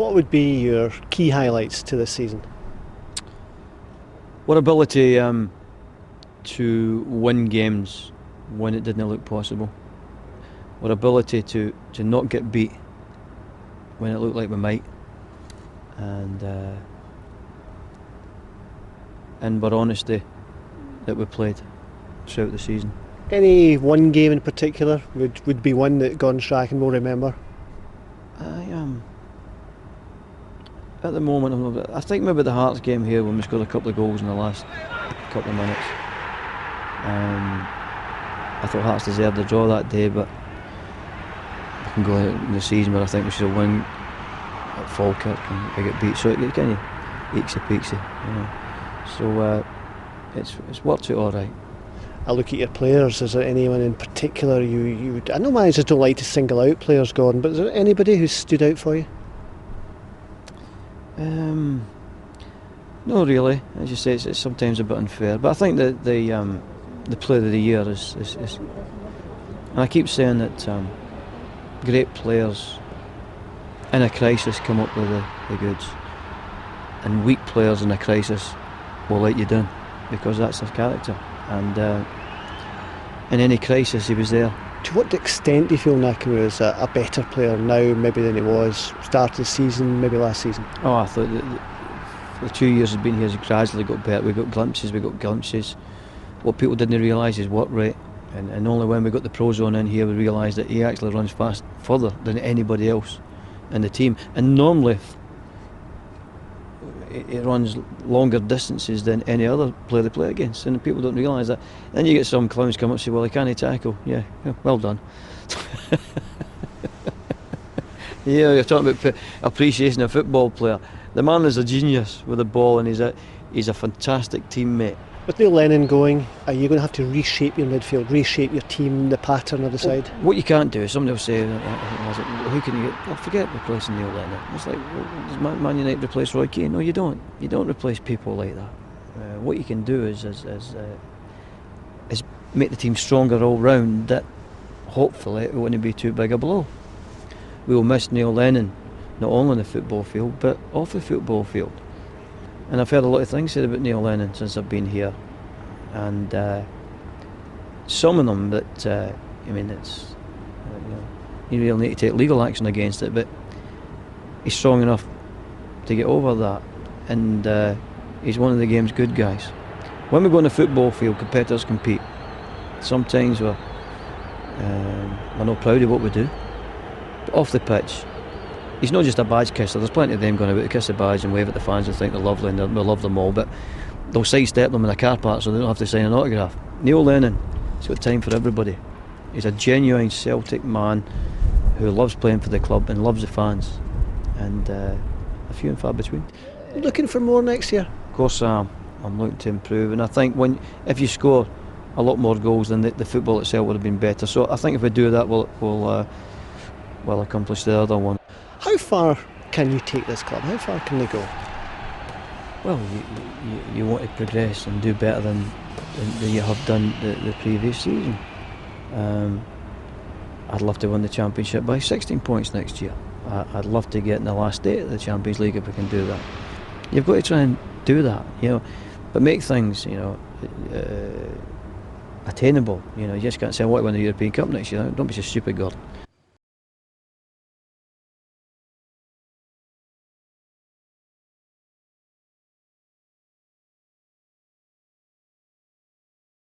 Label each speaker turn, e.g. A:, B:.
A: What would be your key highlights to this season?
B: Our ability to win games when it didn't look possible. Our ability to not get beat when it looked like we might. And our honesty that we played throughout the season.
A: Any one game in particular would be one that Gordon Strachan will remember?
B: At the moment, I think maybe the Hearts game here when we scored a couple of goals in the last couple of minutes. I thought Hearts deserved the draw that day, but I can go out in the season where I think we should have won at Falkirk and we get beat. So it kind of eeksy-peeksy, you know. So it's worked out all right.
A: I look at your players. Is there anyone in particular you would? I know managers don't like to single out players, Gordon, but is there anybody who's stood out for you?
B: No, really. As you say, it's sometimes a bit unfair. But I think that the player of the year is and I keep saying that great players in a crisis come up with the goods, and weak players in a crisis will let you down because that's their character. And in any crisis, he was there.
A: To what extent do you feel Nakamura is a better player now, maybe than he was start of the season, maybe last season?
B: Oh, I thought that the 2 years he's been here, he's gradually got better. We got glimpses. What people didn't realise is work rate, and only when we got the pro zone in here we realised that he actually runs further than anybody else in the team. And normally he runs longer distances than any other player they play against, and people don't realise that. Then you get some clowns come up and say, well, he can't tackle. Yeah, well done. Yeah, you're talking about appreciation of a football player. The man is a genius with the ball, and he's a fantastic teammate.
A: With Neil Lennon going, are you going to have to reshape your midfield, reshape your team, the pattern of the side?
B: What you can't do is somebody will say, who can you get? Well, forget replacing Neil Lennon. It's like, does Man United replace Roy Keane? No, you don't. You don't replace people like that. What you can do is make the team stronger all round, that hopefully it won't be too big a blow. We will miss Neil Lennon, not only on the football field, but off the football field. And I've heard a lot of things said about Neil Lennon since I've been here, and some of them that it's you really need to take legal action against it, but he's strong enough to get over that, and he's one of the game's good guys. When we go on the football field, competitors compete. Sometimes we're not proud of what we do, but off the pitch, he's not just a badge kisser. There's plenty of them going about to kiss the badge and wave at the fans and think they're lovely and we love them all, but they'll sidestep them in a car park so they don't have to sign an autograph. Neil Lennon, he's got time for everybody. He's a genuine Celtic man who loves playing for the club and loves the fans, and a few and far between.
A: Looking for more next year?
B: Of course I am. I'm looking to improve, and I think if you score a lot more goals, then the football itself would have been better. So I think if we do that, we'll accomplish the other one.
A: How far can you take this club? How far can they go?
B: Well, you want to progress and do better than you have done the previous season. I'd love to win the championship by 16 points next year. I'd love to get in the last 8 of the Champions League if we can do that. You've got to try and do that, but make things, attainable. You just can't say I want to win the European Cup next year. Don't be so stupid, Gordon.